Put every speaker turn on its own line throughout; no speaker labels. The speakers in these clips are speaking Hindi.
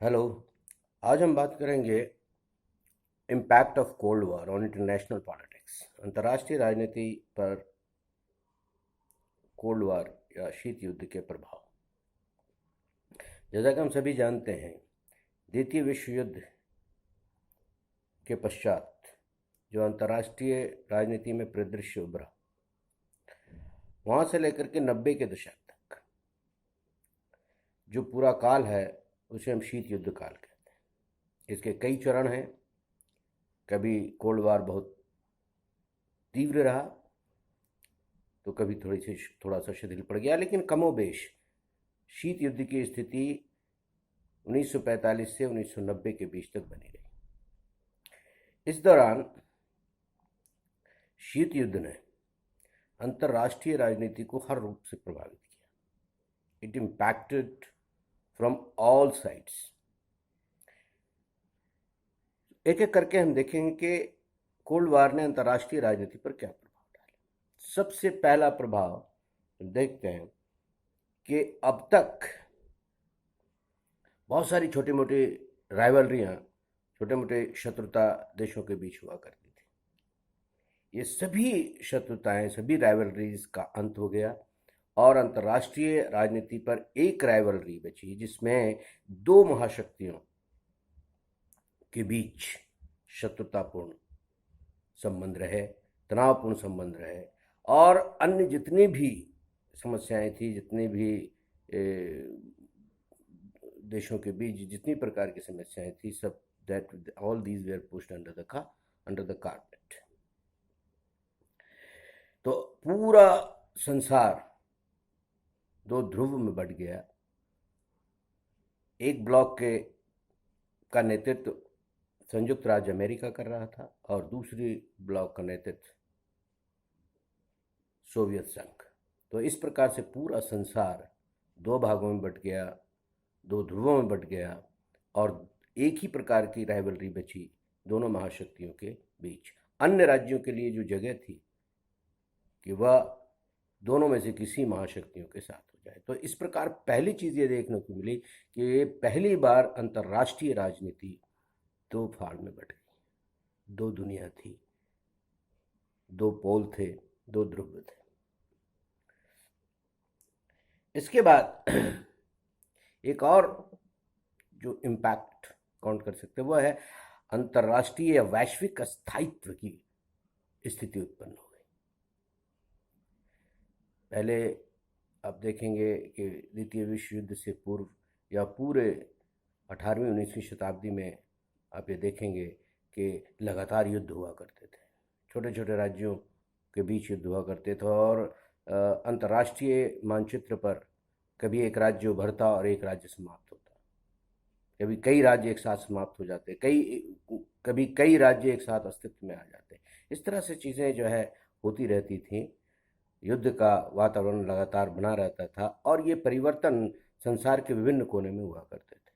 हेलो। आज हम बात करेंगे impact of cold war on international politics, अंतर्राष्ट्रीय राजनीति पर कोल्ड वॉर या शीत युद्ध के प्रभाव। जैसा कि हम सभी जानते हैं, द्वितीय विश्व युद्ध के पश्चात जो अंतर्राष्ट्रीय राजनीति में परिदृश्य उभरा, वहाँ से लेकर के 90 के दशक तक जो पूरा काल है उसे हम शीत युद्ध काल कहते हैं। इसके कई चरण हैं। कभी कोल्ड वॉर बहुत तीव्र रहा तो कभी थोड़ा सा शिथिल पड़ गया, लेकिन कमोबेश शीत युद्ध की स्थिति 1945 से 1990 के बीच तक बनी रही। इस दौरान शीत युद्ध ने अंतर्राष्ट्रीय राजनीति को हर रूप से प्रभावित किया। It impacted from all sides. एक एक करके हम देखेंगे कि कोल्ड वॉर ने अंतर्राष्ट्रीय राजनीति पर क्या प्रभाव डाला। सबसे पहला प्रभाव देखते हैं कि अब तक बहुत सारी छोटी मोटी राइवलरियाँ, छोटे मोटे शत्रुता देशों के बीच हुआ करती थी। ये सभी शत्रुताएं, सभी राइवलरीज का अंत हो गया और अंतर्राष्ट्रीय राजनीति पर एक राइवलरी बची जिसमें दो महाशक्तियों के बीच शत्रुतापूर्ण संबंध रहे, तनावपूर्ण संबंध रहे और अन्य जितनी भी समस्याएं थी, जितनी भी देशों के बीच जितनी प्रकार की समस्याएं थी, सब that all these where pushed under the carpet. तो पूरा संसार दो ध्रुव में बंट गया। एक ब्लॉक का नेतृत्व संयुक्त राज्य अमेरिका कर रहा था और दूसरी ब्लॉक का नेतृत्व सोवियत संघ। तो इस प्रकार से पूरा संसार दो भागों में बंट गया, दो ध्रुवों में बंट गया और एक ही प्रकार की राइवलरी बची दोनों महाशक्तियों के बीच। अन्य राज्यों के लिए जो जगह थी कि वह दोनों में से किसी महाशक्तियों के साथ हो जाए। तो इस प्रकार पहली चीज़ ये देखने को मिली कि पहली बार अंतर्राष्ट्रीय राजनीति दो फाड़ में बट गई। दो दुनिया थी, दो पोल थे, दो ध्रुव थे। इसके बाद एक और जो इम्पैक्ट काउंट कर सकते वह है अंतर्राष्ट्रीय या वैश्विक स्थायित्व की स्थिति उत्पन्न हो गई। पहले आप देखेंगे कि द्वितीय विश्व युद्ध से पूर्व या पूरे 18वीं 19वीं शताब्दी में आप ये देखेंगे कि लगातार युद्ध हुआ करते थे। छोटे छोटे राज्यों के बीच युद्ध हुआ करते थे और अंतर्राष्ट्रीय मानचित्र पर कभी एक राज्य उभरता और एक राज्य समाप्त होता, कभी कई राज्य एक साथ समाप्त हो जाते, कभी कई राज्य एक साथ अस्तित्व में आ जाते। इस तरह से चीज़ें जो है होती रहती थी। युद्ध का वातावरण लगातार बना रहता था और ये परिवर्तन संसार के विभिन्न कोने में हुआ करते थे।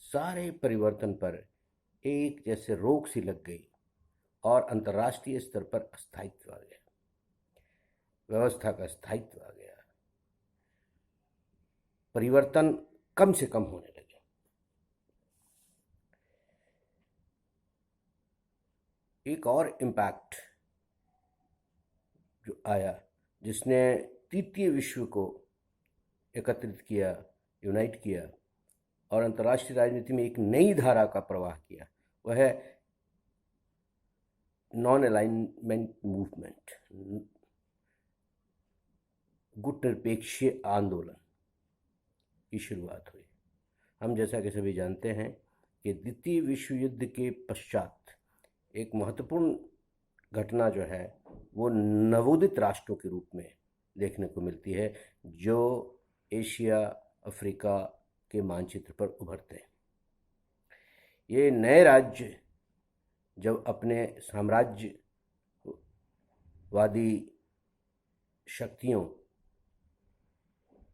सारे परिवर्तन पर एक जैसे रोक सी लग गई और अंतर्राष्ट्रीय स्तर पर अस्थायित्व आ गया, व्यवस्था का स्थायित्व आ गया, परिवर्तन कम से कम होने लगे। एक और इम्पैक्ट जो आया जिसने तृतीय विश्व को एकत्रित किया, यूनाइट किया और अंतर्राष्ट्रीय राजनीति में एक नई धारा का प्रवाह किया, वह है नॉन अलाइनमेंट मूवमेंट, गुटनिरपेक्ष आंदोलन की शुरुआत हुई। हम जैसा कि सभी जानते हैं कि द्वितीय विश्व युद्ध के पश्चात एक महत्वपूर्ण घटना जो है वो नवोदित राष्ट्रों के रूप में देखने को मिलती है, जो एशिया अफ्रीका के मानचित्र पर उभरते हैं। ये नए राज्य जब अपने साम्राज्यवादी शक्तियों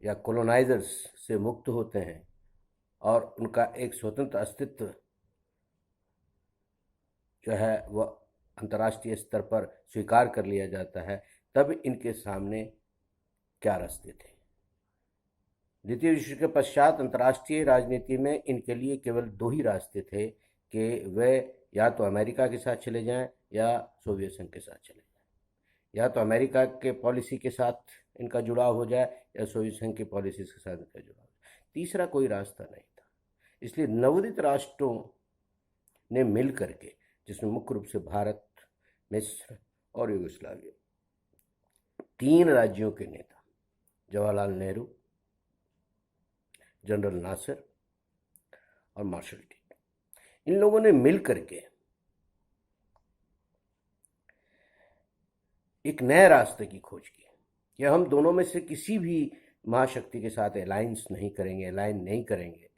या कॉलोनाइजर्स से मुक्त होते हैं और उनका एक स्वतंत्र अस्तित्व जो है वह अंतर्राष्ट्रीय स्तर पर स्वीकार कर लिया जाता है, तब इनके सामने क्या रास्ते थे। द्वितीय विश्व युद्ध के पश्चात अंतर्राष्ट्रीय राजनीति में इनके लिए केवल दो ही रास्ते थे कि वे या तो अमेरिका के साथ चले जाएं या सोवियत संघ के साथ चले जाएं। या तो अमेरिका के पॉलिसी के साथ इनका जुड़ाव हो जाए या सोवियत संघ की पॉलिसी के साथ इनका जुड़ाव हो जाए, तीसरा कोई रास्ता नहीं था। इसलिए नवोदित राष्ट्रों ने मिल करके, जिसमें मुख्य रूप से भारत, मिस्र और यूगोस्लाविया, तीन राज्यों के नेता जवाहरलाल नेहरू, जनरल नासिर और मार्शल टिटो, इन लोगों ने मिल करके एक नए रास्ते की खोज की कि हम दोनों में से किसी भी महाशक्ति के साथ अलायंस नहीं करेंगे, अलाइन नहीं करेंगे,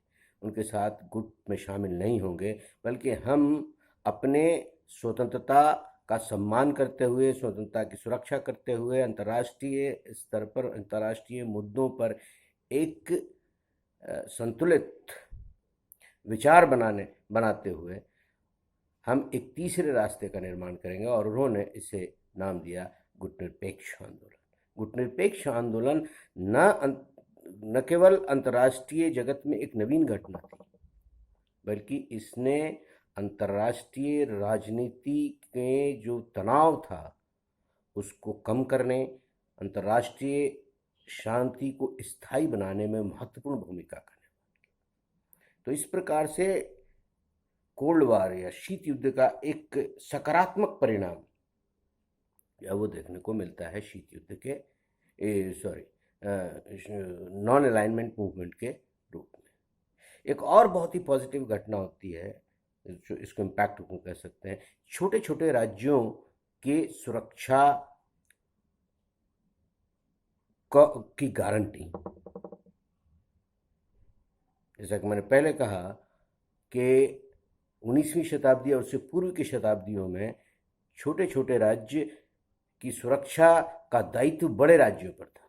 उनके साथ गुट में शामिल नहीं होंगे, बल्कि हम अपने स्वतंत्रता का सम्मान करते हुए, स्वतंत्रता की सुरक्षा करते हुए, अंतर्राष्ट्रीय स्तर पर, अंतर्राष्ट्रीय मुद्दों पर एक संतुलित विचार बनाते हुए हम एक तीसरे रास्ते का निर्माण करेंगे। और उन्होंने इसे नाम दिया गुटनिरपेक्ष आंदोलन। गुटनिरपेक्ष आंदोलन न केवल अंतर्राष्ट्रीय जगत में एक नवीन घटना थी, बल्कि इसने अंतर्राष्ट्रीय राजनीति के जो तनाव था उसको कम करने, अंतर्राष्ट्रीय शांति को स्थायी बनाने में महत्वपूर्ण भूमिका करने वाली। तो इस प्रकार से कोल्ड वॉर या शीत युद्ध का एक सकारात्मक परिणाम या वो देखने को मिलता है शीत युद्ध के नॉन अलाइनमेंट मूवमेंट के रूप में। एक और बहुत ही पॉजिटिव घटना होती है, जो इसको इम्पैक्ट को कह सकते हैं, छोटे छोटे राज्यों की सुरक्षा की गारंटी। जैसा कि मैंने पहले कहा कि 19वीं शताब्दी और उससे पूर्व की शताब्दियों में छोटे छोटे राज्य की सुरक्षा का दायित्व बड़े राज्यों पर था,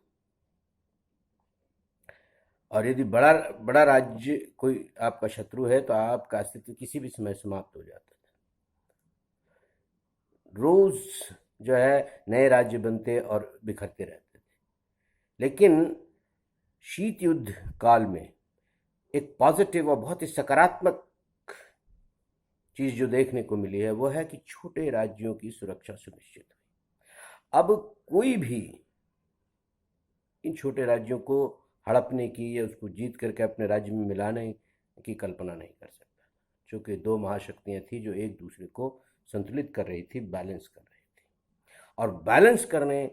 और यदि बड़ा राज्य कोई आपका शत्रु है तो आपका अस्तित्व किसी भी समय समाप्त हो जाता था। रोज जो है नए राज्य बनते और बिखरते रहते थे। लेकिन शीत युद्ध काल में एक पॉजिटिव और बहुत ही सकारात्मक चीज जो देखने को मिली है वो है कि छोटे राज्यों की सुरक्षा सुनिश्चित हुई। अब कोई भी इन छोटे राज्यों को हड़पने की या उसको जीत करके अपने राज्य में मिलाने की कल्पना नहीं कर सकता, क्योंकि दो महाशक्तियां थी जो एक दूसरे को संतुलित कर रही थी, बैलेंस कर रही थी। और बैलेंस करने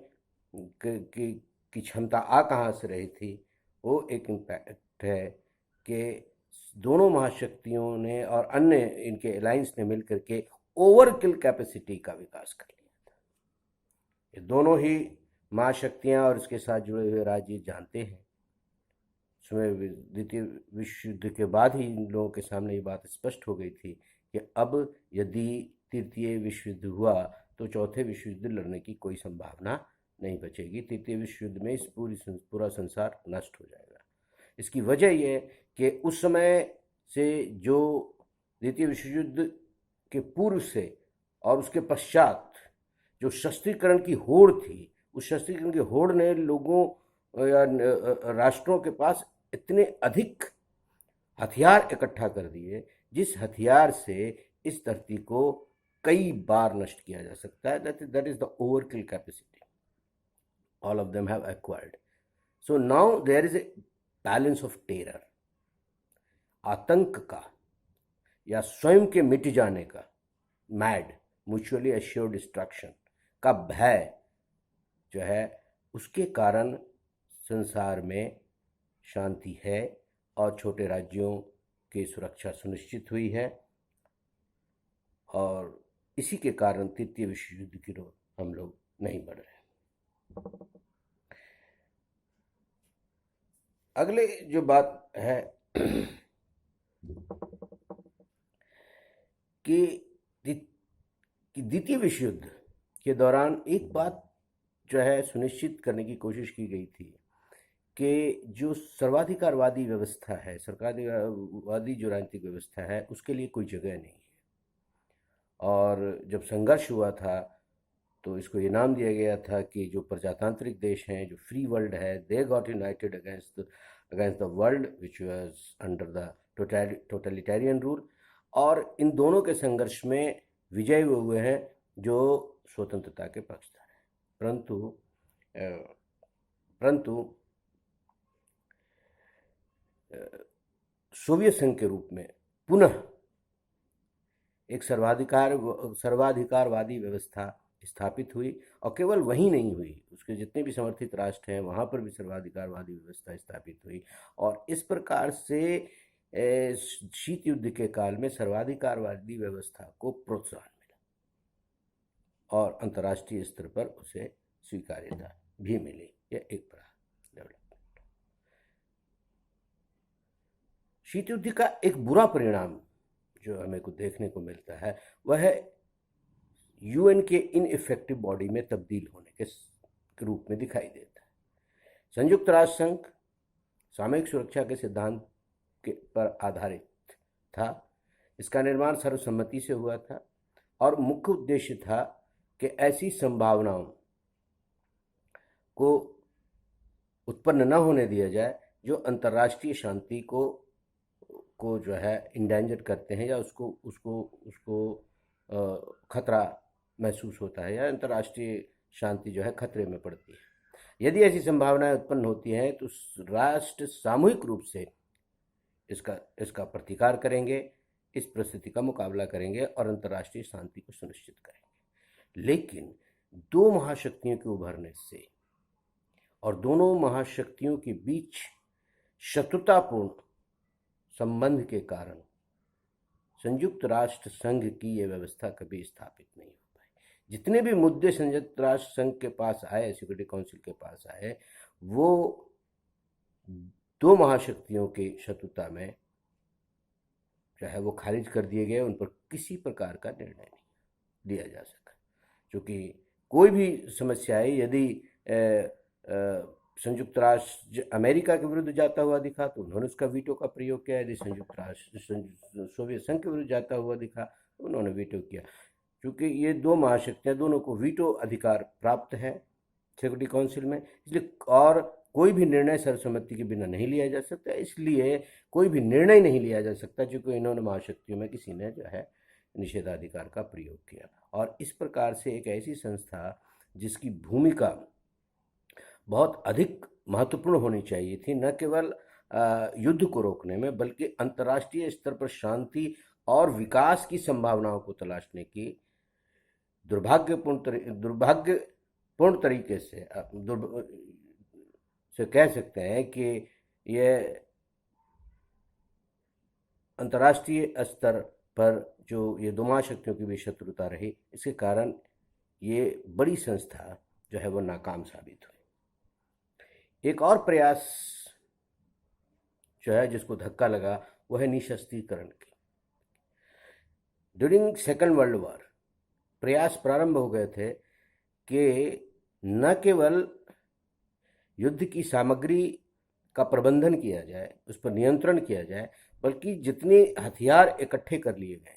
की क्षमता आ कहाँ से रही थी? वो एक इम्पैक्ट है कि दोनों महाशक्तियों ने और अन्य इनके अलायंस ने मिलकर के ओवरकिल कैपेसिटी का विकास कर लिया था। ये दोनों ही महाशक्तियां और इसके साथ जुड़े हुए राज्य जानते हैं। उसमें द्वितीय विश्व युद्ध के बाद ही इन लोगों के सामने ये बात स्पष्ट हो गई थी कि अब यदि तृतीय विश्व युद्ध हुआ तो चौथे विश्व युद्ध लड़ने की कोई संभावना नहीं बचेगी। तृतीय विश्व युद्ध में इस पूरा संसार नष्ट हो जाएगा। इसकी वजह यह कि उस समय से जो द्वितीय विश्व युद्ध के पूर्व से और उसके पश्चात जो शस्त्रीकरण की होड़ थी, उस शस्त्रीकरण की होड़ ने लोगों या राष्ट्रों के पास इतने अधिक हथियार इकट्ठा कर दिए, जिस हथियार से इस धरती को कई बार नष्ट किया जा सकता है। That is the overkill capacity all of them have acquired. So now there is a balance of terror. आतंक का या स्वयं के मिट जाने का, मैड म्यूचुअली एश्योर्ड डिस्ट्रक्शन का भय जो है, उसके कारण संसार में शांति है और छोटे राज्यों की सुरक्षा सुनिश्चित हुई है। और इसी के कारण तृतीय विश्व युद्ध की ओर हम लोग नहीं बढ़ रहे। अगले जो बात है कि द्वितीय विश्व युद्ध के दौरान एक बात जो है सुनिश्चित करने की कोशिश की गई थी कि जो सर्वाधिकारवादी व्यवस्था है, सर्वाधिकारवादी जो राजनीतिक व्यवस्था है, उसके लिए कोई जगह नहीं है। और जब संघर्ष हुआ था तो इसको ये नाम दिया गया था कि जो प्रजातांत्रिक देश हैं, जो फ्री वर्ल्ड है, they got United against against the world which was under the totalitarian rule, और इन दोनों के संघर्ष में विजयी हुए हैं जो स्वतंत्रता के पक्षधर हैं। परंतु सोवियत संघ के रूप में पुनः एक सर्वाधिकारवादी व्यवस्था स्थापित हुई, और केवल वहीं नहीं हुई, उसके जितने भी समर्थित राष्ट्र हैं वहाँ पर भी सर्वाधिकारवादी व्यवस्था स्थापित हुई। और इस प्रकार से शीत युद्ध के काल में सर्वाधिकारवादी व्यवस्था को प्रोत्साहन मिला और अंतर्राष्ट्रीय स्तर पर उसे स्वीकार्यता भी मिली। यह एक बड़ा डेवलपमेंट। शीत युद्ध का एक बुरा परिणाम जो हमें को देखने को मिलता है वह है यूएन के इनइफेक्टिव बॉडी में तब्दील होने के रूप में दिखाई देता है। संयुक्त राष्ट्र संघ सामूहिक सुरक्षा के सिद्धांत पर आधारित था। इसका निर्माण सर्वसम्मति से हुआ था और मुख्य उद्देश्य था कि ऐसी संभावनाओं को उत्पन्न न होने दिया जाए जो अंतर्राष्ट्रीय शांति को जो है इंडेंजर करते हैं, या उसको खतरा महसूस होता है, या अंतर्राष्ट्रीय शांति जो है खतरे में पड़ती है। यदि ऐसी संभावनाएं उत्पन्न होती हैं तो राष्ट्र सामूहिक रूप से इसका प्रतिकार करेंगे, इस परिस्थिति का मुकाबला करेंगे और अंतर्राष्ट्रीय शांति को सुनिश्चित करेंगे। लेकिन दो महाशक्तियों के उभरने से और दोनों महाशक्तियों के बीच शत्रुतापूर्ण संबंध के कारण संयुक्त राष्ट्र संघ की यह व्यवस्था कभी स्थापित नहीं हो पाई। जितने भी मुद्दे संयुक्त राष्ट्र संघ के पास आए, सिक्योरिटी काउंसिल के पास आए, वो दो महाशक्तियों की शत्रुता में जो है वो खारिज कर दिए गए। उन पर किसी प्रकार का निर्णय नहीं लिया जा सका, क्योंकि कोई भी समस्या है, यदि संयुक्त राष्ट्र अमेरिका के विरुद्ध जाता हुआ दिखा तो उन्होंने उसका वीटो का प्रयोग किया। यदि संयुक्त राष्ट्र सोवियत संघ के विरुद्ध जाता हुआ दिखा तो उन्होंने वीटो किया। क्योंकि ये दो महाशक्तियाँ, दोनों को वीटो अधिकार प्राप्त है सिक्योरिटी काउंसिल में, इसलिए और कोई भी निर्णय सर्वसम्मति के बिना नहीं लिया जा सकता। इसलिए कोई भी निर्णय नहीं लिया जा सकता क्योंकि इन्होंने महाशक्तियों में किसी ने जो है निषेधाधिकार का प्रयोग किया। और इस प्रकार से एक ऐसी संस्था जिसकी भूमिका बहुत अधिक महत्वपूर्ण होनी चाहिए थी, न केवल युद्ध को रोकने में बल्कि अंतर्राष्ट्रीय स्तर पर शांति और विकास की संभावनाओं को तलाशने की दुर्भाग्यपूर्ण तरीके से कह सकते हैं कि यह अंतर्राष्ट्रीय स्तर पर जो ये दो महाशक्तियों की भी शत्रुता रही, इसके कारण ये बड़ी संस्था जो है वो नाकाम साबित हुई। एक और प्रयास जो है जिसको धक्का लगा वो है निशस्त्रीकरण की। ड्यूरिंग सेकेंड वर्ल्ड वॉर प्रयास प्रारंभ हो गए थे कि न केवल युद्ध की सामग्री का प्रबंधन किया जाए, उस पर नियंत्रण किया जाए, बल्कि जितने हथियार इकट्ठे कर लिए गए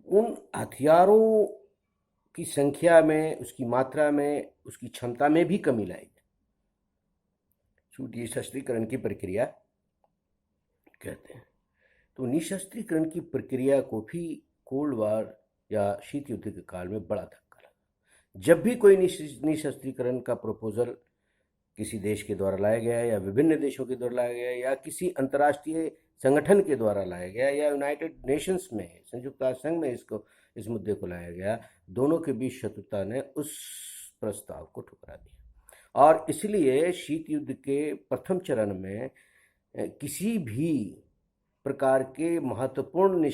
उन हथियारों की संख्या में, उसकी मात्रा में, उसकी क्षमता में भी कमी लाई। निशस्त्रीकरण की प्रक्रिया कहते हैं। तो निशस्त्रीकरण की प्रक्रिया को भी कोल्ड वॉर या शीत युद्ध के काल में बड़ा धक्का लगा। जब भी कोई निशस्त्रीकरण का प्रपोजल किसी देश के द्वारा लाया गया या विभिन्न देशों के द्वारा लाया गया या किसी अंतर्राष्ट्रीय संगठन के द्वारा लाया गया या यूनाइटेड नेशंस में, संयुक्त राष्ट्र संघ में इस मुद्दे को लाया गया, दोनों के बीच शत्रुता ने उस प्रस्ताव को ठुकरा दिया। और इसलिए शीत युद्ध के प्रथम चरण में किसी भी प्रकार के महत्वपूर्ण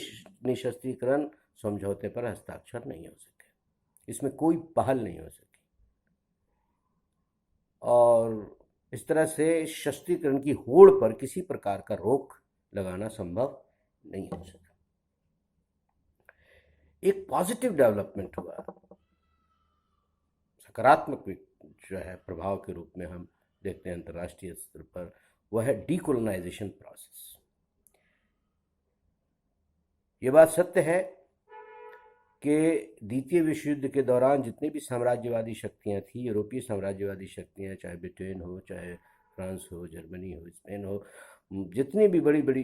निशस्त्रीकरण समझौते पर हस्ताक्षर नहीं हो सके, इसमें कोई पहल नहीं हो सकी, और इस तरह से शस्त्रीकरण की होड़ पर किसी प्रकार का रोक लगाना संभव नहीं हो सका। एक पॉजिटिव डेवलपमेंट हुआ, सकारात्मक जो है प्रभाव के रूप में हम देखते हैं अंतर्राष्ट्रीय स्तर पर, वह है डीकोलोनाइजेशन प्रोसेस। ये बात सत्य है कि द्वितीय विश्व युद्ध के दौरान जितनी भी साम्राज्यवादी शक्तियां थी, यूरोपीय साम्राज्यवादी शक्तियां, चाहे ब्रिटेन हो, चाहे फ्रांस हो, जर्मनी हो, स्पेन हो, जितनी भी बड़ी बड़ी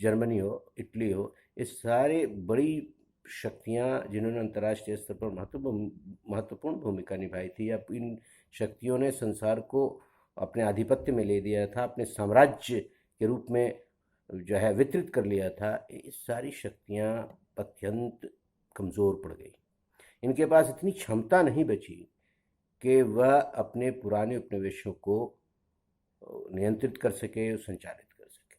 जर्मनी हो, इटली हो, ये सारे बड़ी शक्तियाँ जिन्होंने अंतर्राष्ट्रीय स्तर पर महत्वपूर्ण भूमिका निभाई थी, अब इन शक्तियों ने संसार को अपने आधिपत्य में ले लिया था, अपने साम्राज्य के रूप में जो है वितरित कर लिया था। ये सारी शक्तियाँ अत्यंत कमज़ोर पड़ गई। इनके पास इतनी क्षमता नहीं बची कि वह अपने पुराने उपनिवेशों को नियंत्रित कर सके, संचालित कर सके।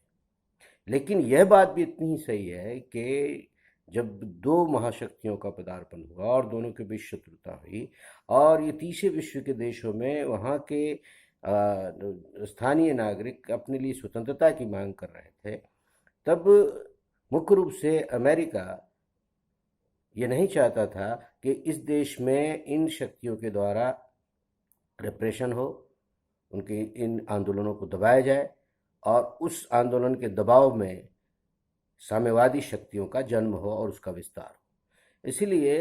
लेकिन यह बात भी इतनी ही सही है कि जब दो महाशक्तियों का पदार्पण हुआ और दोनों के बीच शत्रुता हुई और ये तीसरे विश्व के देशों में वहाँ के स्थानीय नागरिक अपने लिए स्वतंत्रता की मांग कर रहे थे, तब मुख्य रूप से अमेरिका ये नहीं चाहता था कि इस देश में इन शक्तियों के द्वारा रिप्रेशन हो, उनके इन आंदोलनों को दबाया जाए और उस आंदोलन के दबाव में साम्यवादी शक्तियों का जन्म हो और उसका विस्तार हो। इसलिए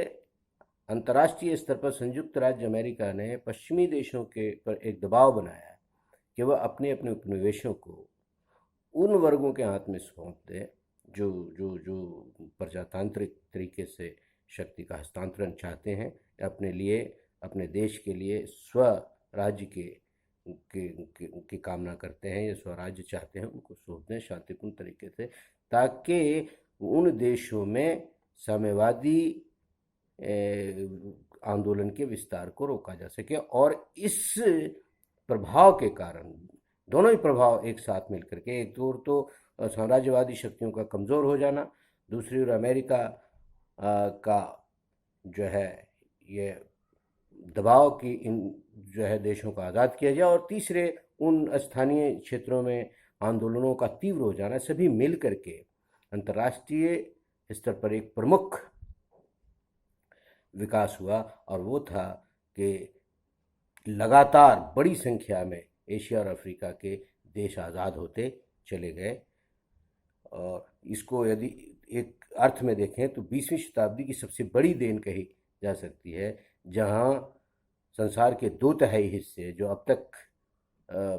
अंतर्राष्ट्रीय स्तर पर संयुक्त राज्य अमेरिका ने पश्चिमी देशों के पर एक दबाव बनाया कि वह अपने अपने उपनिवेशों को उन वर्गों के हाथ में सौंप दे जो जो जो प्रजातांत्रिक तरीके से शक्ति का हस्तांतरण चाहते हैं, अपने लिए, अपने देश के लिए स्वराज्य की कामना करते हैं या स्वराज्य चाहते हैं, उनको सौंप दें शांतिपूर्ण तरीके से, ताकि उन देशों में साम्यवादी आंदोलन के विस्तार को रोका जा सके। और इस प्रभाव के कारण दोनों ही प्रभाव एक साथ मिलकर के, एक ओर तो साम्राज्यवादी शक्तियों का कमज़ोर हो जाना, दूसरी ओर अमेरिका का जो है ये दबाव की इन जो है देशों को आज़ाद किया जाए, और तीसरे उन स्थानीय क्षेत्रों में आंदोलनों का तीव्र हो जाना, सभी मिल करके अंतर्राष्ट्रीय स्तर पर एक प्रमुख विकास हुआ। और वो था कि लगातार बड़ी संख्या में एशिया और अफ्रीका के देश आज़ाद होते चले गए। और इसको यदि एक अर्थ में देखें तो 20वीं शताब्दी की सबसे बड़ी देन कही जा सकती है, जहां संसार के 2/3 हिस्से जो अब तक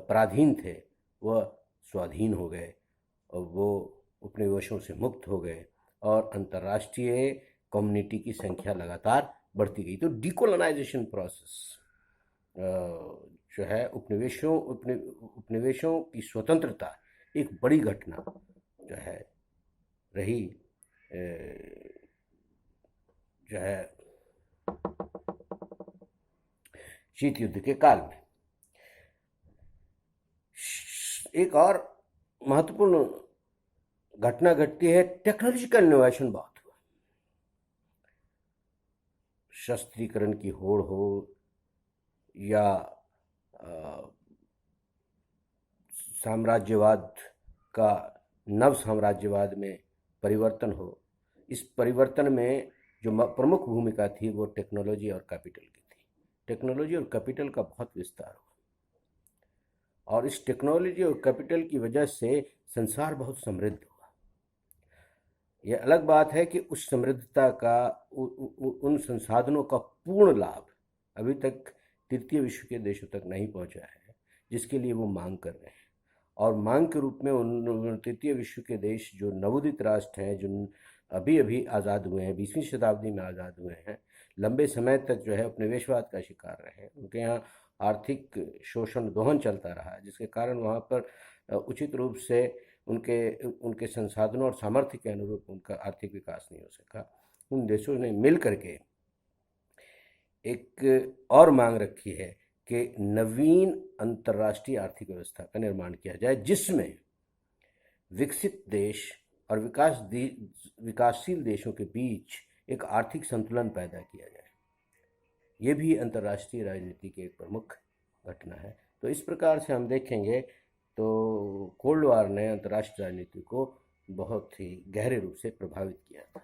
पराधीन थे वह स्वाधीन हो गए और वो उपनिवेशों से मुक्त हो गए और अंतर्राष्ट्रीय कम्युनिटी की संख्या लगातार बढ़ती गई। तो डीकोलोनाइजेशन प्रोसेस जो है उपनिवेशों की स्वतंत्रता एक बड़ी घटना जो है रही, जो है शीत युद्ध के काल में। एक और महत्वपूर्ण घटना घटती है, टेक्नोलॉजिकल इनोवेशन बहुत हुआ। शस्त्रीकरण की होड़ हो या साम्राज्यवाद का नव साम्राज्यवाद में परिवर्तन हो, इस परिवर्तन में जो प्रमुख भूमिका थी वो टेक्नोलॉजी और कैपिटल की थी। टेक्नोलॉजी और कैपिटल का बहुत विस्तार हुआ और इस टेक्नोलॉजी और कैपिटल की वजह से संसार बहुत समृद्ध हुआ। यह अलग बात है कि उस समृद्धता का उन संसाधनों का पूर्ण लाभ अभी तक तृतीय विश्व के देशों तक नहीं पहुंचा है, जिसके लिए वो मांग कर रहे हैं। और मांग के रूप में उन तृतीय विश्व के देश जो नवोदित राष्ट्र हैं, जो अभी अभी आज़ाद हुए हैं, 20वीं शताब्दी में आज़ाद हुए हैं, लंबे समय तक जो है उपनिवेशवाद का शिकार रहे हैं, उनके यहाँ आर्थिक शोषण दोहन चलता रहा, जिसके कारण वहाँ पर उचित रूप से उनके संसाधनों और सामर्थ्य के अनुरूप उनका आर्थिक विकास नहीं हो सका। उन देशों ने मिल करके एक और मांग रखी है कि नवीन अंतर्राष्ट्रीय आर्थिक व्यवस्था का निर्माण किया जाए, जिसमें विकसित देश और विकासशील देशों के बीच एक आर्थिक संतुलन पैदा किया जाए। ये भी अंतर्राष्ट्रीय राजनीति की एक प्रमुख घटना है। तो इस प्रकार से हम देखेंगे तो कोल्ड वॉर ने अंतर्राष्ट्रीय राजनीति को बहुत ही गहरे रूप से प्रभावित किया था।